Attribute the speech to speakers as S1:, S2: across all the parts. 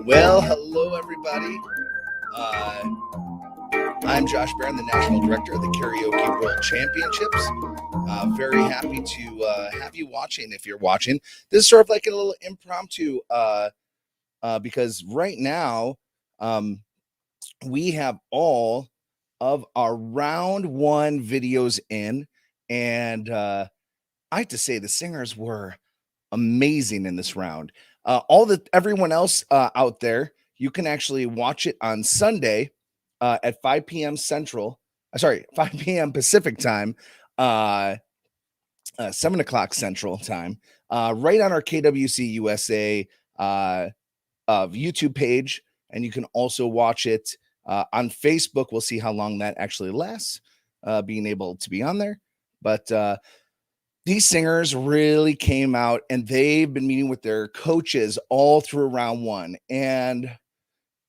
S1: Well, hello everybody. I'm Josh Barron, the National Director of the Karaoke World Championships. Very happy to have you watching if you're watching. This is sort of like a little impromptu because right now we have all of our round one videos in, and I have to say the singers were amazing in this round. Everyone else out there, you can actually watch it on Sunday at 5 p.m. Central. Sorry, 5 p.m. Pacific time, 7 o'clock Central time, right on our KWCUSA YouTube page. And you can also watch it on Facebook. We'll see how long that actually lasts, being able to be on there. But these singers really came out, and they've been meeting with their coaches all through round one. And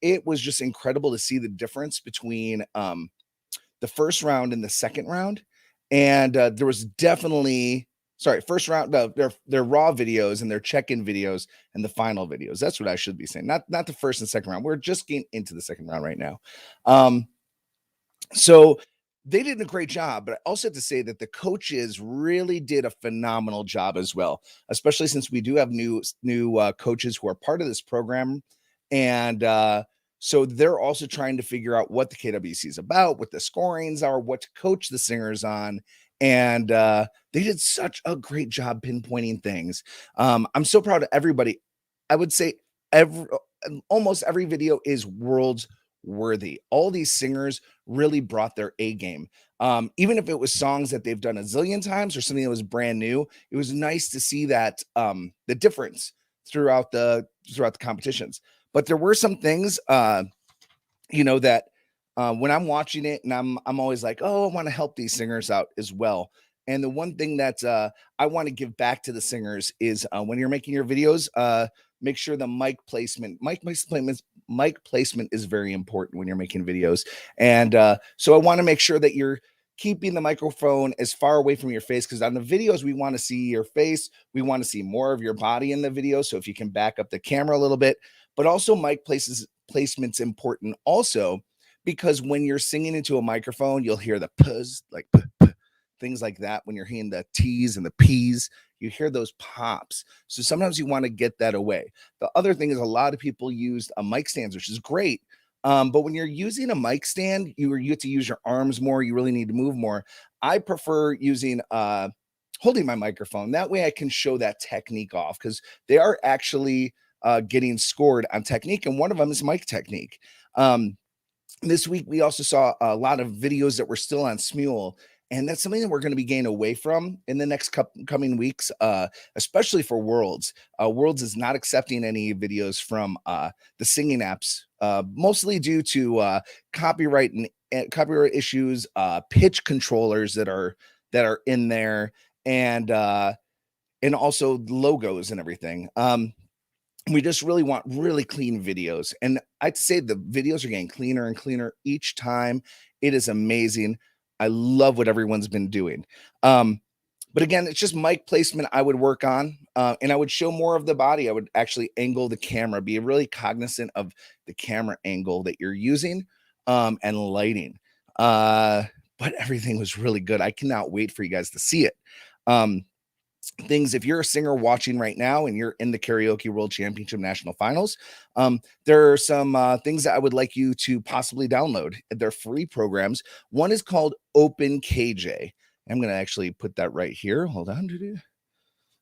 S1: it was just incredible to see the difference between the first round and the second round. And there was definitely, first round, their raw videos and their check-in videos and the final videos. That's what I should be saying. Not the first and second round. We're just getting into the second round right now. So they did a great job, but I also have to say that the coaches really did a phenomenal job as well, especially since we do have new coaches who are part of this program. And so they're also trying to figure out what the KWC is about, what the scorings are, what to coach the singers on. And they did such a great job pinpointing things. I'm so proud of everybody. I would say almost every video is world's worthy. All these singers really brought their A game. Even if it was songs that they've done a zillion times or something that was brand new, it was nice to see that the difference throughout the competitions. But there were some things, that when I'm watching it, and I'm always like, oh, I want to help these singers out as well. And the one thing that I want to give back to the singers is when you're making your videos, make sure the mic placement is very important when you're making videos. And so I want to make sure that you're keeping the microphone as far away from your face, because on the videos, we want to see your face. We want to see more of your body in the video. So if you can back up the camera a little bit, but also mic placement's important also, because when you're singing into a microphone, you'll hear the puzz, like things like that. When you're hearing the T's and the P's, you hear those pops. So sometimes you want to get that away. The other thing is a lot of people use a mic stands, which is great. But when you're using a mic stand, you get to use your arms more. You really need to move more. I prefer using holding my microphone. That way I can show that technique off, because they are actually getting scored on technique, and one of them is mic technique. This week we also saw a lot of videos that were still on Smule, and that's something that we're going to be getting away from in the next coming weeks, especially for Worlds. Worlds is not accepting any videos from the singing apps, mostly due to copyright issues, pitch controllers that are in there, and also logos and everything. We just really want really clean videos. And I'd say the videos are getting cleaner and cleaner each time. It is amazing. I love what everyone's been doing. But again, it's just mic placement I would work on. And I would show more of the body. I would actually angle the camera, be really cognizant of the camera angle that you're using, and lighting. But everything was really good. I cannot wait for you guys to see it. Things, if you're a singer watching right now and you're in the Karaoke World Championship National Finals, there are some things that I would like you to possibly download. They're free programs. One is called OpenKJ. I'm going to actually put that right here. Hold on.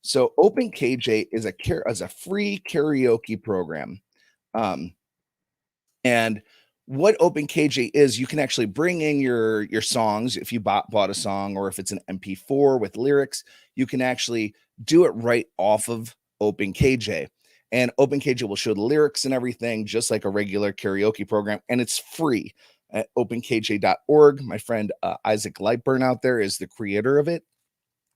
S1: So OpenKJ is a free karaoke program. And what OpenKJ is, you can actually bring in your songs. If you bought a song, or if it's an MP4 with lyrics, you can actually do it right off of OpenKJ. And OpenKJ will show the lyrics and everything, just like a regular karaoke program, and it's free at openkj.org. My friend Isaac Lightburn out there is the creator of it.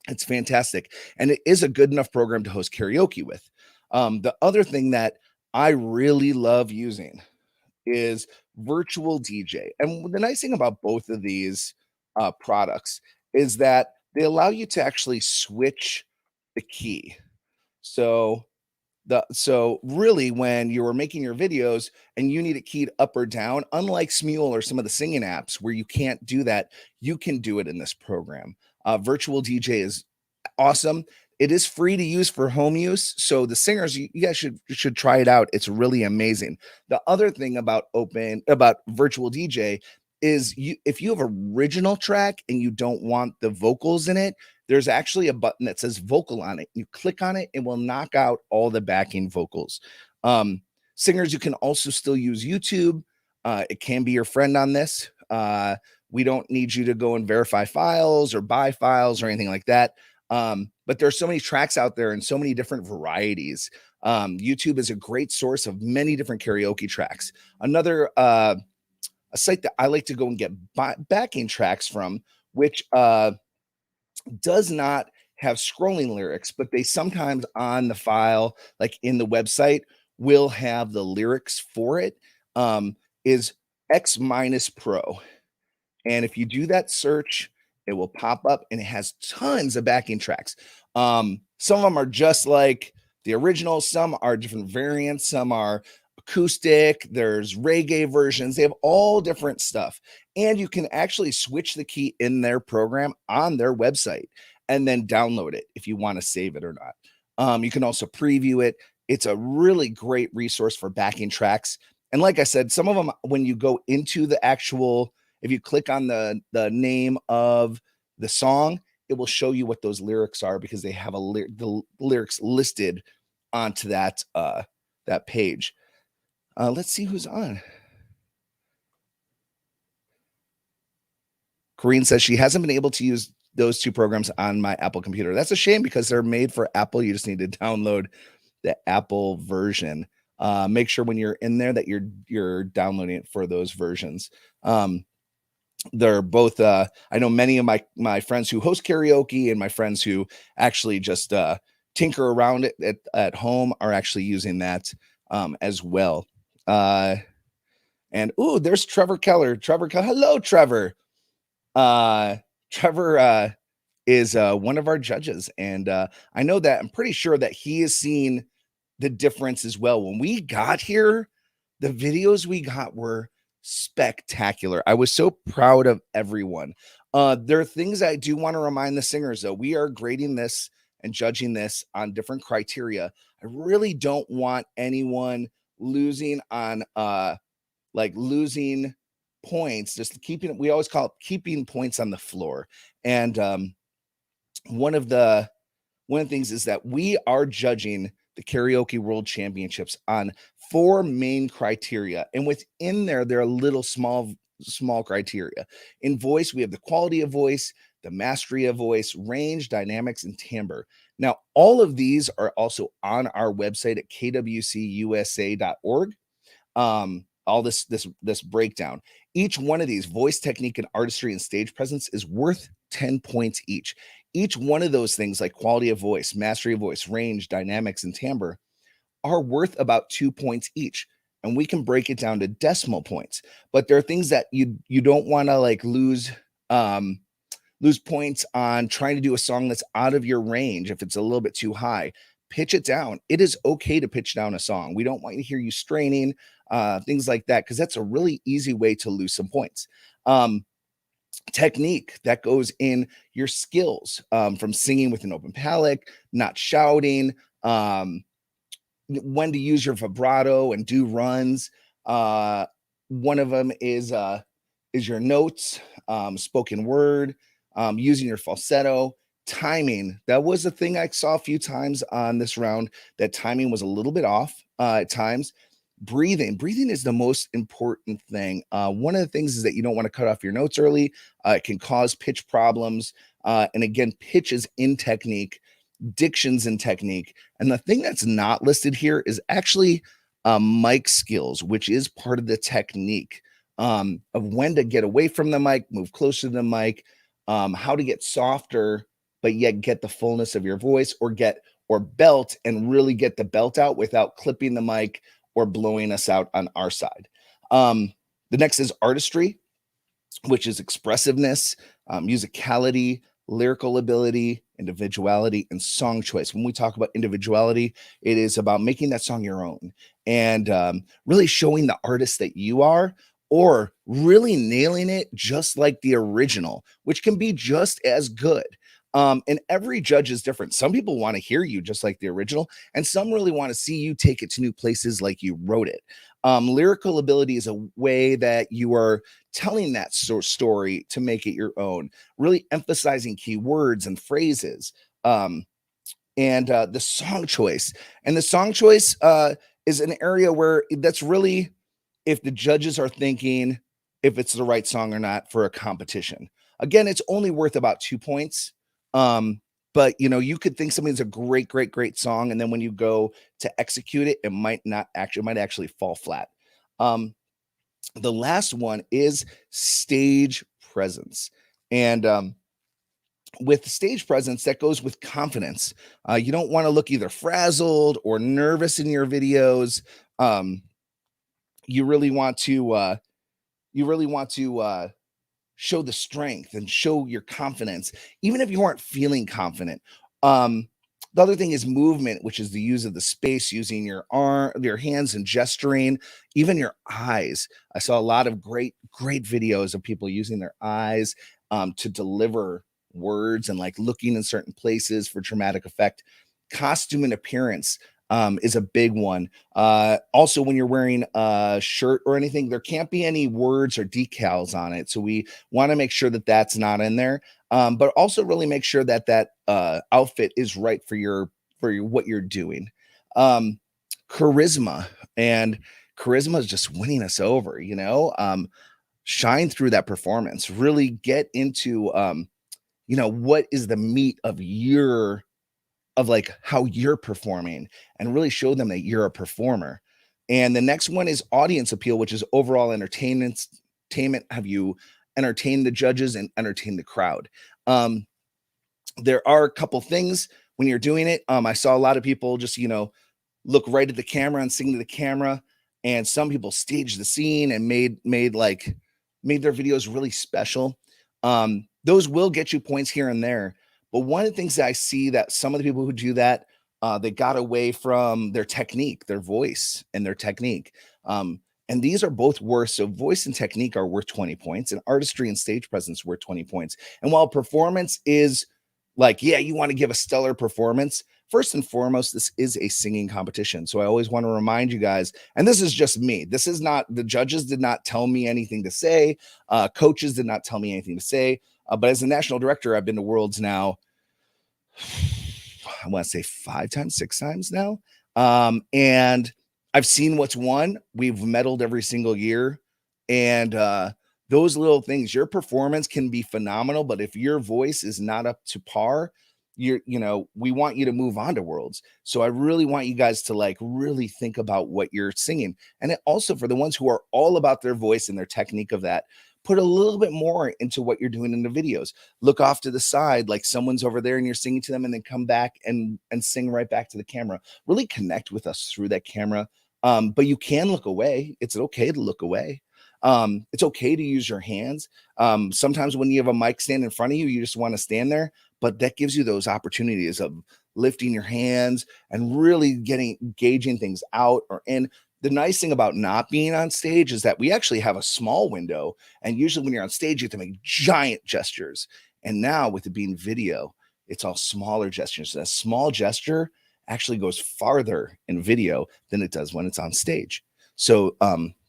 S1: It's fantastic, and it is a good enough program to host karaoke with. The other thing that I really love using is virtual DJ. And the nice thing about both of these products is that they allow you to actually switch the key. So So really, when you were making your videos and you need it keyed up or down, unlike Smule or some of the singing apps where you can't do that, you can do it in this program. Virtual DJ is awesome. It is free to use for home use, so the singers, you guys should try it out. It's really amazing. The other thing about virtual DJ is if you have original track and you don't want the vocals in it, there's actually a button that says vocal on it. You click on it, it will knock out all the backing vocals. Um, Singers, you can also still use YouTube. It can be your friend on this. We don't need you to go and verify files or buy files or anything like that. But there's so many tracks out there and so many different varieties. YouTube is a great source of many different karaoke tracks. Another a site that I like to go and get backing tracks from, which does not have scrolling lyrics, but they sometimes on the file, like in the website, will have the lyrics for it. Is X minus Pro. And if you do that search, it will pop up and it has tons of backing tracks. Some of them are just like the original, some are different variants, some are acoustic, there's reggae versions, they have all different stuff. And you can actually switch the key in their program on their website and then download it if you want to save it or not. You can also preview it. It's a really great resource for backing tracks. And like I said, some of them, when you go into the actual, if you click on the name of the song, it will show you what those lyrics are because they have the lyrics listed onto that that page. Let's see who's on. Corrine says she hasn't been able to use those two programs on my Apple computer. That's a shame because they're made for Apple. You just need to download the Apple version. Make sure when you're in there that you're downloading it for those versions. They're both I know many of my friends who host karaoke and my friends who actually just tinker around it at home are actually using that as well. And there's Trevor Keller. Hello, Trevor. Trevor is one of our judges, and I know that I'm pretty sure that he has seen the difference as well. When we got here, the videos we got were spectacular. I was so proud of everyone. There are things I do want to remind the singers, though. We are grading this and judging this on different criteria. I really don't want anyone losing on losing points, just keeping, we always call it keeping points on the floor. And one of the things is that we are judging the Karaoke World Championships on 4 main criteria, and within there are little small criteria. In voice, we have the quality of voice, the mastery of voice, range, dynamics, and timbre. Now, all of these are also on our website at kwcusa.org. All this breakdown. Each one of these, voice, technique, and artistry and stage presence, is worth 10 points each. Each one of those things, like quality of voice, mastery of voice, range, dynamics, and timbre, are worth about 2 points each. And we can break it down to decimal points. But there are things that you don't want to lose points on trying to do a song that's out of your range. If it's a little bit too high, pitch it down. It is okay to pitch down a song. We don't want to hear you straining, things like that, because that's a really easy way to lose some points. Technique, that goes in your skills, from singing with an open palate, not shouting, when to use your vibrato and do runs. One of them is your notes, spoken word, using your falsetto, timing. That was a thing I saw a few times on this round, that timing was a little bit off at times. Breathing is the most important thing. One of the things is that you don't want to cut off your notes early. It can cause pitch problems. And again, pitch is in technique, diction's in technique. And the thing that's not listed here is actually mic skills, which is part of the technique, of when to get away from the mic, move closer to the mic, how to get softer, but yet get the fullness of your voice, or belt and really get the belt out without clipping the mic or blowing us out on our side. The next is artistry, which is expressiveness, musicality, lyrical ability, individuality, and song choice. When we talk about individuality, it is about making that song your own and really showing the artist that you are, or really nailing it just like the original, which can be just as good. And every judge is different. Some people want to hear you just like the original, and some really want to see you take it to new places like you wrote it. Lyrical ability is a way that you are telling that story to make it your own, really emphasizing key words and phrases. And the song choice. And the song choice is an area where that's really if the judges are thinking if it's the right song or not for a competition. Again, it's only worth about 2 points. Um, but you know, you could think something's a great, great, great song, and then when you go to execute it, it might not actually, it might actually fall flat. Um, the last one is stage presence. And with stage presence, that goes with confidence. You don't want to look either frazzled or nervous in your videos. Um, you really want to show the strength and show your confidence, even if you aren't feeling confident. Um, the other thing is movement, which is the use of the space, using your arm, your hands, and gesturing, even your eyes. I saw a lot of great, great videos of people using their eyes to deliver words and like looking in certain places for dramatic effect. Costume and appearance is a big one. Also, when you're wearing a shirt or anything, there can't be any words or decals on it. So we want to make sure that that's not in there. But also really make sure that that outfit is right for your what you're doing. Um, charisma and charisma is just winning us over. You know, shine through that performance. Really get into you know what is the meat of like how you're performing and really show them that you're a performer. And the next one is audience appeal, which is overall entertainment. Have you entertained the judges and entertained the crowd? Um, there are a couple things when you're doing it. I saw a lot of people just, you know, look right at the camera and sing to the camera. And some people staged the scene and made their videos really special. Those will get you points here and there. But one of the things that I see that some of the people who do that, they got away from their technique, their voice and their technique. And these are both worth. So voice and technique are worth 20 points, and artistry and stage presence worth 20 points. And while performance is like, yeah, you want to give a stellar performance, first and foremost, this is a singing competition. So I always want to remind you guys, and this is just me. This is not, the judges did not tell me anything to say. Coaches did not tell me anything to say. But as a national director, I've been to Worlds now, I want to say 5 times, 6 times now. And I've seen what's won. We've medaled every single year. And those little things, your performance can be phenomenal, but if your voice is not up to par, we want you to move on to Worlds. So I really want you guys to like really think about what you're singing. And it also, for the ones who are all about their voice and their technique of that, put a little bit more into what you're doing in the videos. Look off to the side, like someone's over there and you're singing to them, and then come back and sing right back to the camera. Really connect with us through that camera. But you can look away. It's okay to look away. It's okay to use your hands. Sometimes when you have a mic stand in front of you, you just want to stand there, but that gives you those opportunities of lifting your hands and really gauging things out or in. The nice thing about not being on stage is that we actually have a small window. And usually when you're on stage, you have to make giant gestures. And now with it being video, it's all smaller gestures. A small gesture actually goes farther in video than it does when it's on stage. So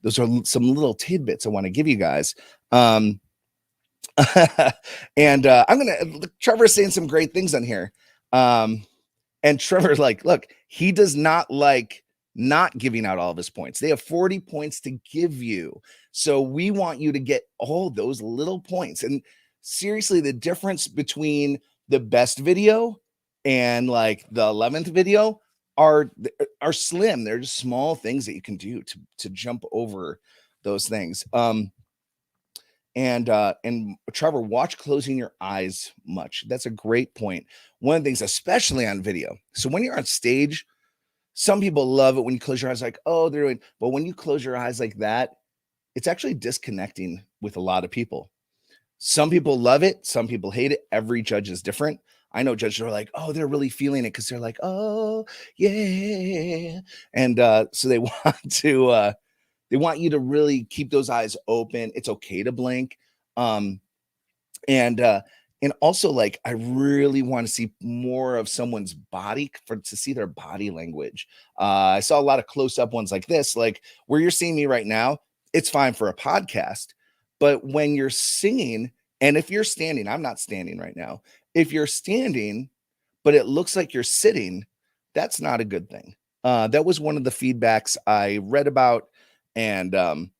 S1: those are some little tidbits I want to give you guys. And Trevor's saying some great things on here. And Trevor's like, look, he does not like not giving out all of his points. They have 40 points to give you. So we want you to get all those little points. And seriously, the difference between the best video and like the 11th video are slim. They're just small things that you can do to jump over those things. And Trevor, watch closing your eyes much. That's a great point. One of the things, especially on video. So when you're on stage, some people love it when you close your eyes, like, oh, they're doing, but when you close your eyes like that, it's actually disconnecting with a lot of people. Some people love it, some people hate it. Every judge is different. I know judges are like, oh, they're really feeling it because they're like, oh, yeah. And so they want to they want you to really keep those eyes open. It's okay to blink. Um, and and also, like, I really want to see more of someone's body for to see their body language. I saw a lot of close-up ones like this, like where you're seeing me right now. It's fine for a podcast, but when you're singing, and if you're standing, I'm not standing right now. If you're standing but it looks like you're sitting, that's not a good thing. That was one of the feedbacks I read about. And um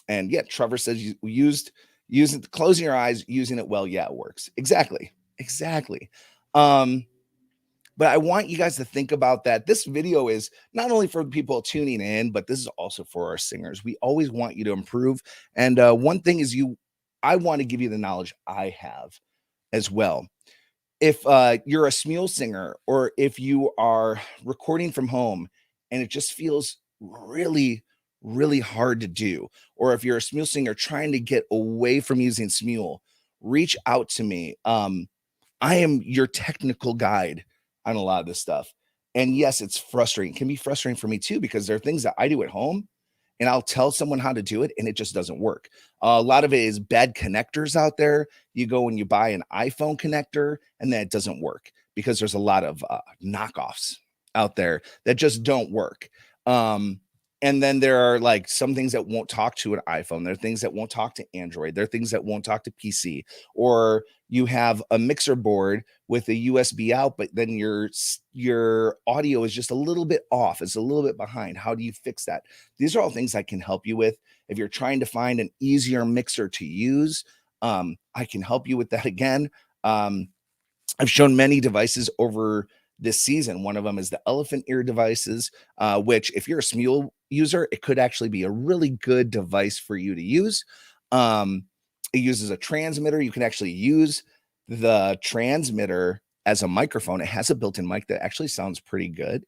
S1: and yeah, Trevor says you used using closing your eyes, using it well. Yeah, it works. Exactly. Exactly. Um, but I want you guys to think about that. This video is not only for the people tuning in, but this is also for our singers. We always want you to improve. And one thing is I want to give you the knowledge I have as well. If you're a smule singer, or if you are recording from home and it just feels really, really hard to do, or if you're a smule singer trying to get away from using smule, reach out to me. I am your technical guide on a lot of this stuff. And yes, it's frustrating. It can be frustrating for me too, because there are things that I do at home and I'll tell someone how to do it and it just doesn't work. A lot of it is bad connectors out there. You go and you buy an iPhone connector and then it doesn't work because there's a lot of knockoffs out there that just don't work. Um, and then there are like some things that won't talk to an iPhone. There are things that won't talk to Android. There are things that won't talk to PC. Or you have a mixer board with a USB out, but then your audio is just a little bit off. It's a little bit behind. How do you fix that? These are all things I can help you with. If you're trying to find an easier mixer to use, I can help you with that again. Um, I've shown many devices over this season. One of them is the elephant ear devices, which, if you're a Smule user, it could actually be a really good device for you to use. Um, it uses a transmitter. You can actually use the transmitter as a microphone. It has a built-in mic that actually sounds pretty good,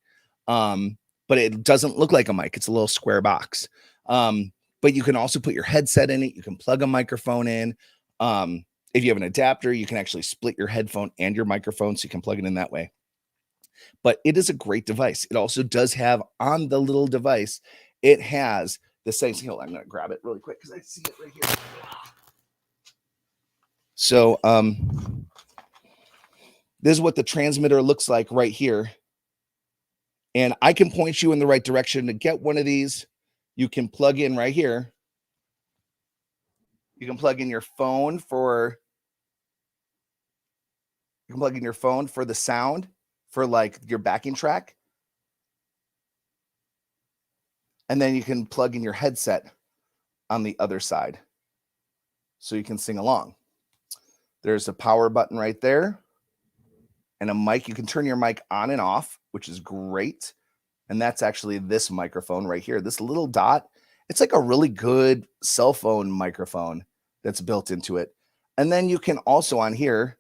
S1: um, but it doesn't look like a mic. It's a little square box. But you can also put your headset in it. You can plug a microphone in. If you have an adapter, you can actually split your headphone and your microphone, so you can plug it in that way. But it is a great device. It also does have on the little device, it has the same. Hold on, I'm going to grab it really quick because I see it right here. So this is what the transmitter looks like right here. And I can point you in the right direction to get one of these. You can plug in right here. You can plug in your phone for the sound, for like your backing track. And then you can plug in your headset on the other side so you can sing along. There's a power button right there and a mic. You can turn your mic on and off, which is great. And that's actually this microphone right here. This little dot, it's like a really good cell phone microphone that's built into it. And then you can also on here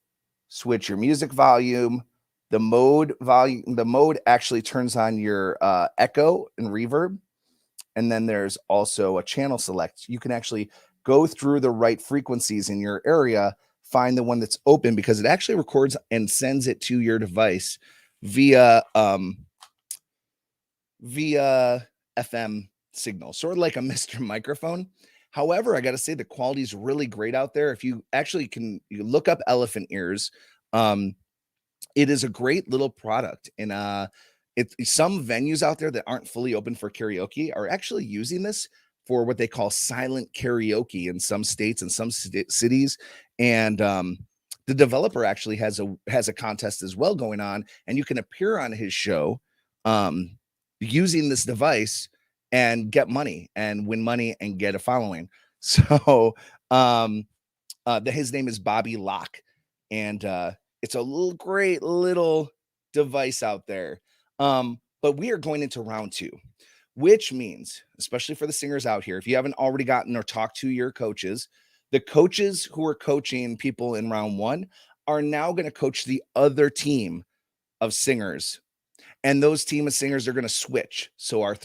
S1: switch your music volume, the mode volume. The mode actually turns on your echo and reverb. And then there's also a channel select. You can actually go through the right frequencies in your area, find the one that's open, because it actually records and sends it to your device via FM signal, sort of like a Mr. Microphone. However, I got to say the quality is really great out there. If you actually you look up elephant ears, it is a great little product. And some venues out there that aren't fully open for karaoke are actually using this for what they call silent karaoke in some states and some cities. And the developer actually has a contest as well going on, and you can appear on his show using this device and get money and win money and get a following. So his name is Bobby Locke, and it's a great little device out there. But we are going into round two, which means, especially for the singers out here, if you haven't already gotten or talked to your coaches, the coaches who are coaching people in round one are now going to coach the other team of singers, and those team of singers are going to switch. So our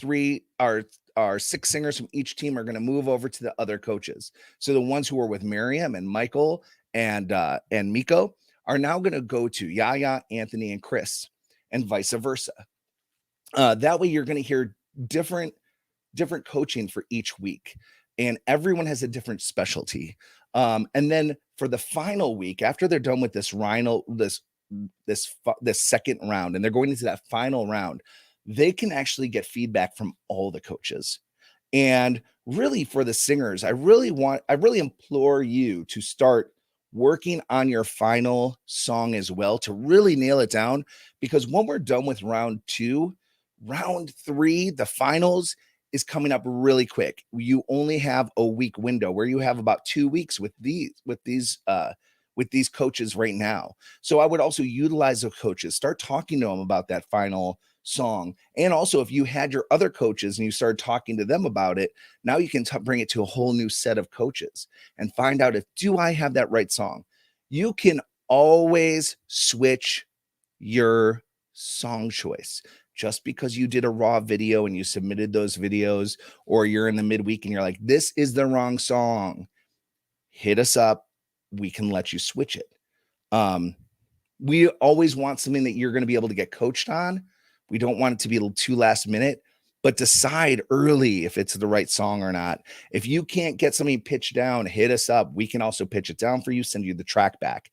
S1: our 6 singers from each team are going to move over to the other coaches. So the ones who are with Miriam and Michael and Miko are now going to go to Yaya, Anthony, and Chris, and vice versa. That way, you're going to hear different coaching for each week, and everyone has a different specialty. And then for the final week, after they're done with this this second round, and they're going into that final round, they can actually get feedback from all the coaches. And really, for the singers, I really implore you to start working on your final song as well, to really nail it down, because when we're done with round 2, round 3, the finals is coming up really quick. You only have a week window, where you have about 2 weeks with these coaches right now. So I would also utilize the coaches, start talking to them about that final song. And also, if you had your other coaches and you started talking to them about it, now you can bring it to a whole new set of coaches and find out, if do I have that right song? You can always switch your song choice. Just because you did a raw video and you submitted those videos, or you're in the midweek and you're like, this is the wrong song, hit us up. We can let you switch it. We always want something that you're going to be able to get coached on. We don't want it to be a little too last minute, but decide early if it's the right song or not. If you can't get something pitched down, hit us up. We can also pitch it down for you, send you the track back.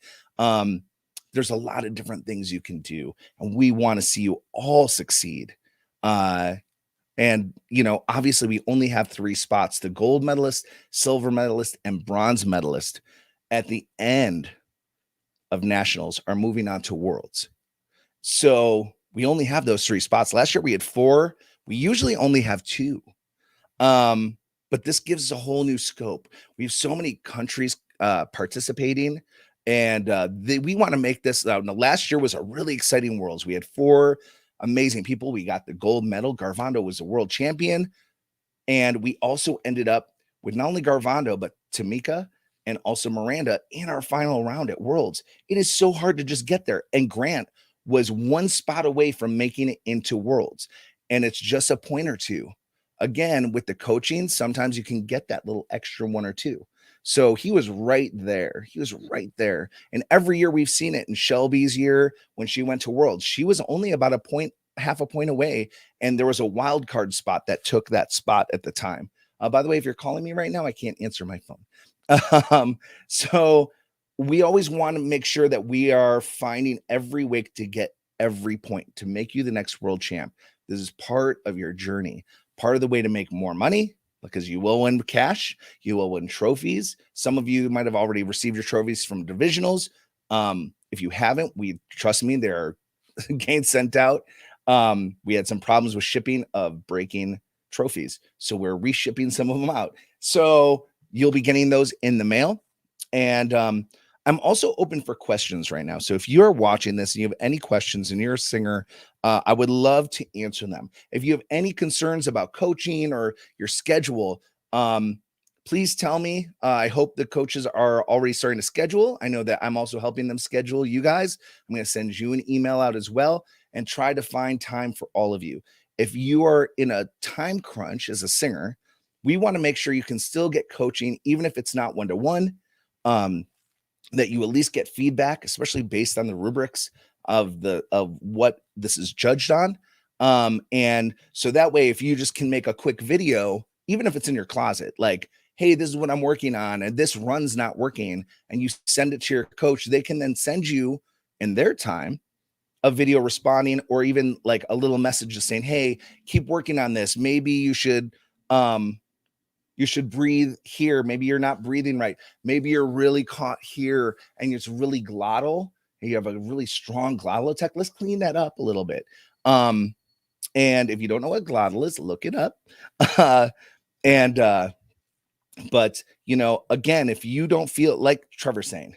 S1: There's a lot of different things you can do, and we want to see you all succeed. And, obviously, we only have 3 spots: the gold medalist, silver medalist, and bronze medalist at the end of nationals are moving on to worlds. So we only have those 3 spots. Last year we had 4. We usually only have 2. But this gives us a whole new scope. We have so many countries participating, and we want to make this. Now, last year was a really exciting Worlds. We had 4 amazing people. We got the gold medal. Garvando was the world champion. And we also ended up with not only Garvando, but Tamika and also Miranda in our final round at Worlds. It is so hard to just get there. And Grant was 1 spot away from making it into Worlds. And it's just a point or 2. Again, with the coaching, sometimes you can get that little extra 1 or 2. So he was right there. He was right there. And every year we've seen it. In Shelby's year, when she went to Worlds, she was only about half a point away. And there was a wild card spot that took that spot at the time. By the way, if you're calling me right now, I can't answer my phone. So we always want to make sure that we are finding every week to get every point to make you the next world champ. This is part of your journey, part of the way to make more money, because you will win cash, you will win trophies. Some of you might have already received your trophies from divisionals. If you haven't, trust me, they're getting sent out. We had some problems with shipping of breaking trophies, so we're reshipping some of them out. So you'll be getting those in the mail. And I'm also open for questions right now. So if you're watching this and you have any questions and you're a singer, I would love to answer them. If you have any concerns about coaching or your schedule, please tell me. I hope the coaches are already starting to schedule. I know that I'm also helping them schedule you guys. I'm going to send you an email out as well and try to find time for all of you. If you are in a time crunch as a singer, we want to make sure you can still get coaching, even if it's not one-to-one, that you at least get feedback, especially based on the rubrics of what this is judged on. And so that way, if you just can make a quick video, even if it's in your closet, like, hey, this is what I'm working on, and this run's not working, and you send it to your coach, they can then send you in their time a video responding, or even like a little message just saying, hey, keep working on this. Maybe you should breathe here. Maybe you're not breathing right. Maybe you're really caught here and it's really glottal. And you have a really strong glottal attack. Let's clean that up a little bit. And if you don't know what glottal is, look it up. But again, if you don't feel, like Trevor's saying,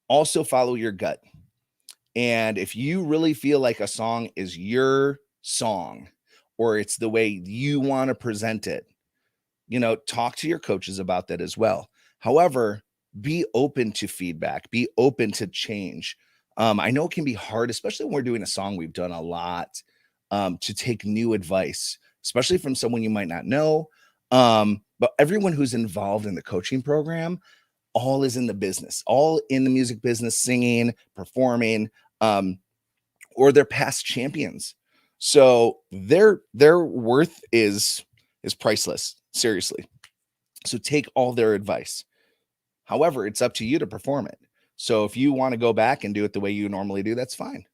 S1: also follow your gut. And if you really feel like a song is your song, or it's the way you want to present it, talk to your coaches about that as well. However, be open to feedback, be open to change. I know it can be hard, especially when we're doing a song. We've done a lot to take new advice. especially from someone you might not know. But everyone who's involved in the coaching program, all is in the business, all in the music business, singing, performing, or they're past champions. So their worth is priceless, seriously. So take all their advice. However, it's up to you to perform it. So if you want to go back and do it the way you normally do, that's fine.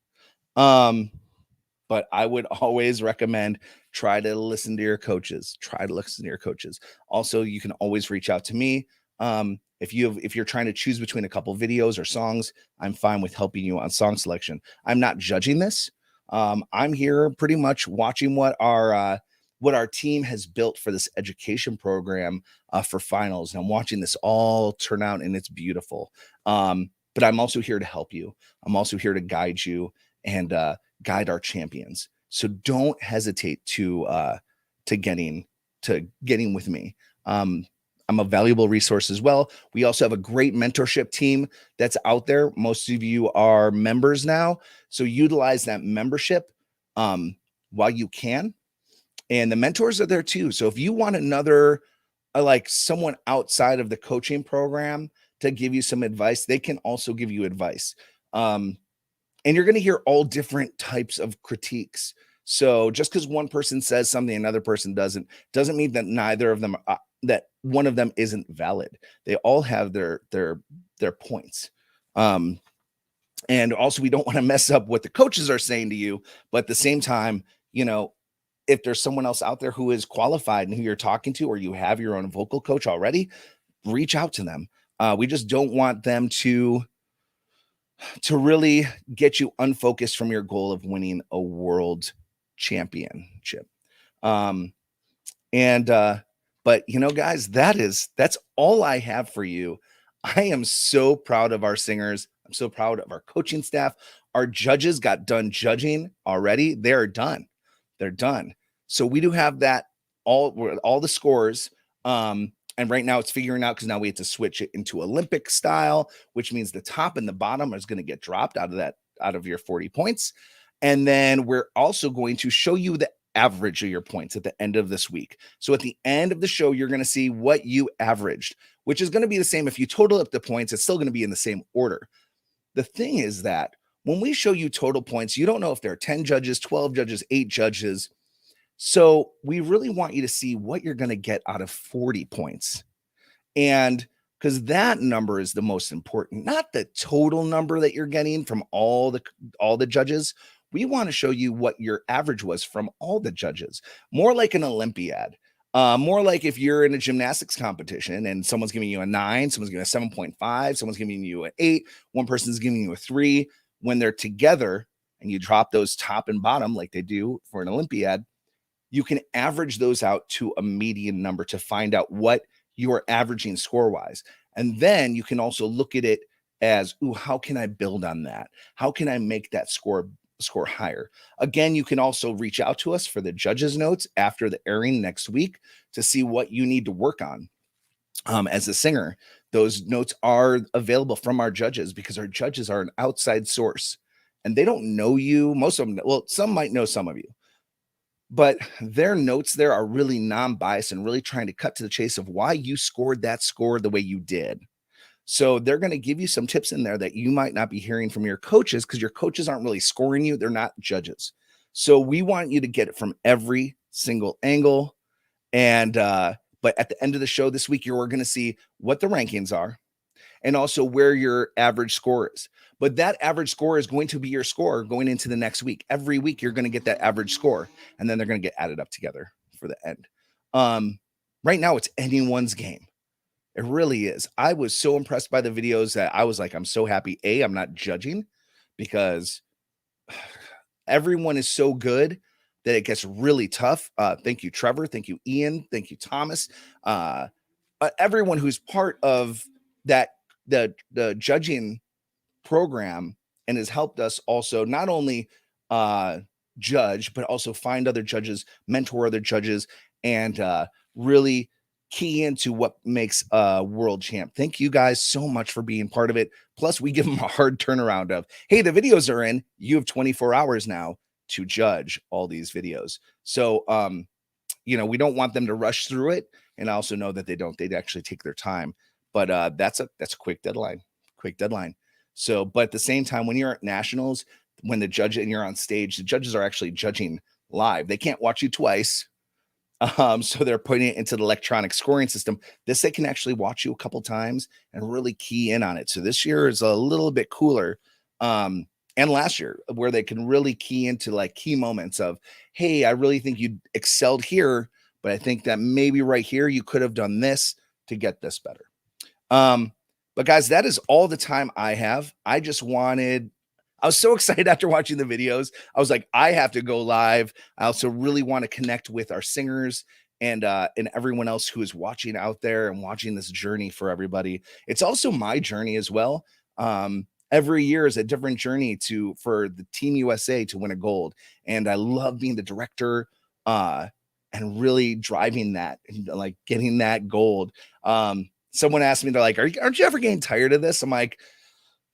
S1: But I would always recommend try to listen to your coaches. Try to listen to your coaches. Also, you can always reach out to me. If you're trying to choose between a couple videos or songs, I'm fine with helping you on song selection. I'm not judging this. I'm here pretty much watching what our team has built for this education program for finals. And I'm watching this all turn out, and it's beautiful. But I'm also here to help you. I'm also here to guide you and guide our champions. So don't hesitate to getting with me. I'm a valuable resource as well. We also have a great mentorship team that's out there. Most of you are members now, so utilize that membership while you can. And the mentors are there too. So if you want another, like someone outside of the coaching program to give you some advice, they can also give you advice. And you're going to hear all different types of critiques. So just because one person says something, another person doesn't mean that neither of them, that one of them isn't valid. They all have their points. And also we don't want to mess up what the coaches are saying to you, but at the same time, if there's someone else out there who is qualified and who you're talking to, or you have your own vocal coach already, reach out to them. We just don't want them to really get you unfocused from your goal of winning a world championship. But guys, that's all I have for you. I am so proud of our singers. I'm so proud of our coaching staff. Our judges got done judging already. They're done. So we do have that all the scores. And right now it's figuring out, because now we have to switch it into Olympic style, which means the top and the bottom is going to get dropped out of your 40 points. And then we're also going to show you the average of your points at the end of this week. So at the end of the show, you're going to see what you averaged, which is going to be the same. If you total up the points, it's still going to be in the same order. The thing is that when we show you total points, you don't know if there are 10 judges, 12 judges, 8 judges. So we really want you to see what you're going to get out of 40 points. And because that number is the most important, not the total number that you're getting from all the judges. We want to show you what your average was from all the judges, more like an Olympiad. More like if you're in a gymnastics competition and someone's giving you a 9, someone's giving a 7.5, someone's giving you an 8, one person's giving you a 3. When they're together and you drop those top and bottom like they do for an Olympiad, you can average those out to a median number to find out what you are averaging score-wise. And then you can also look at it as, ooh, how can I build on that? How can I make that score higher? Again, you can also reach out to us for the judges' notes after the airing next week to see what you need to work on. As a singer, those notes are available from our judges, because our judges are an outside source and they don't know you. Most of them, well, some might know some of you, but their notes there are really non-biased and really trying to cut to the chase of why you scored that score the way you did. So they're going to give you some tips in there that you might not be hearing from your coaches, because your coaches aren't really scoring you. They're not judges. So we want you to get it from every single angle. And, but at the end of the show this week, you're going to see what the rankings are and also where your average score is. But that average score is going to be your score going into the next week. Every week, you're going to get that average score, and then they're going to get added up together for the end. Right now, it's anyone's game. It really is. I was so impressed by the videos that I was like, I'm so happy. I'm not judging, because everyone is so good that it gets really tough. Thank you, Trevor. Thank you, Ian. Thank you, Thomas. Everyone who's part of that, the judging program, and has helped us also not only judge, but also find other judges, mentor other judges, and really key into what makes a world champ. Thank you guys so much for being part of it. Plus, we give them a hard turnaround of, hey, the videos are in. You have 24 hours now to judge all these videos. So we don't want them to rush through it. And I also know that they'd actually take their time. But that's a quick deadline. Quick deadline. So, but at the same time, when you're at nationals, when the judge and you're on stage, the judges are actually judging live. They can't watch you twice. So they're putting it into the electronic scoring system. This they can actually watch you a couple times and really key in on it. So this year is a little bit cooler. And last year, where they can really key into like key moments of, hey, I really think you excelled here, but I think that maybe right here you could have done this to get this better. But guys, that is all the time I have. I was so excited after watching the videos. I was like, I have to go live. I also really want to connect with our singers and everyone else who is watching out there and watching this journey for everybody. It's also my journey as well. Every year is a different journey for the Team USA to win a gold. And I love being the director and really driving that and like getting that gold. Someone asked me, they're like, aren't you ever getting tired of this? I'm like,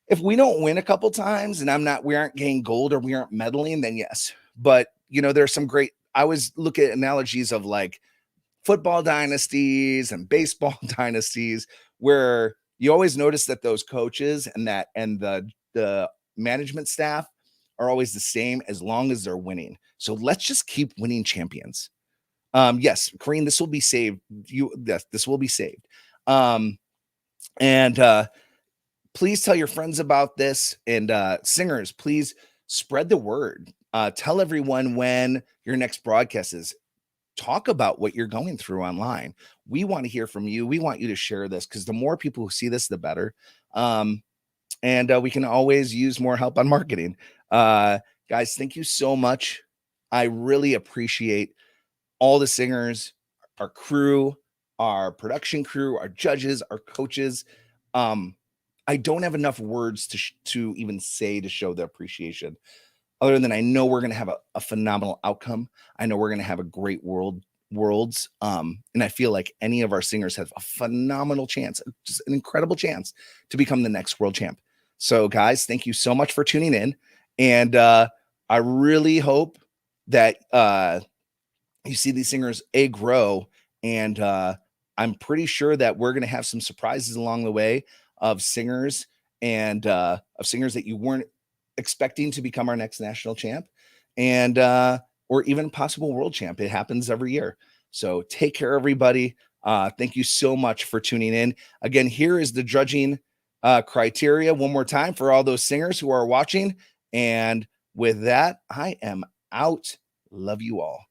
S1: if we don't win a couple times and we aren't getting gold or we aren't medaling, then yes. But there's some I always look at analogies of like football dynasties and baseball dynasties, where you always notice that those coaches and the management staff are always the same as long as they're winning. So let's just keep winning champions. Yes, Kareem, this will be saved. This will be saved. And please tell your friends about this. And singers, please spread the word. Tell everyone when your next broadcast is. Talk about what you're going through online. We want to hear from you. We want you to share this, because the more people who see this, the better. And we can always use more help on marketing. Guys, thank you so much. I really appreciate all the singers, our crew, our production crew, our judges, our coaches. I don't have enough words to even say to show the appreciation, other than I know we're going to have a phenomenal outcome. I know we're going to have a great worlds. And I feel like any of our singers have a phenomenal chance, just an incredible chance to become the next world champ. So guys, thank you so much for tuning in. And I really hope that you see these singers grow. And I'm pretty sure that we're going to have some surprises along the way of singers of singers that you weren't expecting to become our next national champ, and or even possible world champ. It happens every year. So take care, everybody. Thank you so much for tuning in. Again, here is the judging criteria one more time for all those singers who are watching. And with that, I am out. Love you all.